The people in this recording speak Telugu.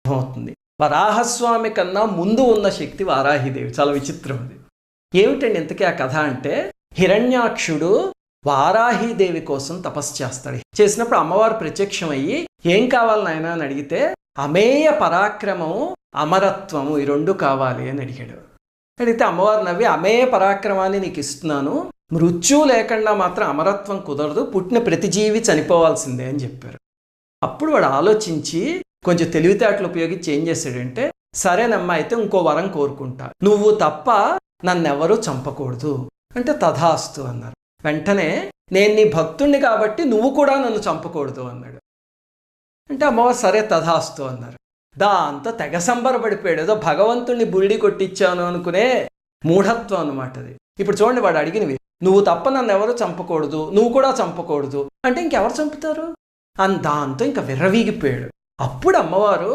అర్థమవుతుంది. వరాహస్వామి కన్నా ముందు ఉన్న శక్తి వారాహిదేవి. చాలా విచిత్రం అది. ఏమిటండి ఇంతకీ ఆ కథ అంటే, హిరణ్యాక్షుడు వారాహిదేవి కోసం తపస్సు చేస్తాడు. చేసినప్పుడు అమ్మవారు ప్రత్యక్షమయ్యి ఏం కావాలి నాయన అని అడిగితే, అమేయ పరాక్రమము అమరత్వము ఈ రెండు కావాలి అని అడిగాడు. అడిగితే అమ్మవారు నవ్వి, అమేయ పరాక్రమాన్ని నీకు ఇస్తున్నాను, మృత్యువు లేకుండా మాత్రం అమరత్వం కుదరదు, పుట్టిన ప్రతి జీవి చనిపోవాల్సిందే అని చెప్పారు. అప్పుడు వాడు ఆలోచించి కొంచెం తెలివితేటలు ఉపయోగించి ఏం చేశాడంటే, సరేనమ్మా అయితే ఇంకో వరం కోరుకుంటా, నువ్వు తప్ప నన్నెవరూ చంపకూడదు అంటే తథాస్తు అన్నారు. వెంటనే నేను నీ భక్తుణ్ణి కాబట్టి నువ్వు కూడా నన్ను చంపకూడదు అన్నాడు. అంటే అమ్మవారు సరే తథాస్తు అన్నారు. దాంతో తెగ సంబరపడిపోయాడు. ఏదో భగవంతుణ్ణి బుల్డి కొట్టించాను అనుకునే మూఢత్వం అనమాట అది. ఇప్పుడు చూడండి, వాడు అడిగినవి, నువ్వు తప్ప నన్ను ఎవరు చంపకూడదు, నువ్వు కూడా చంపకూడదు అంటే ఇంకెవరు చంపుతారు అని దాంతో ఇంకా విర్రవీగిపోయాడు. అప్పుడు అమ్మవారు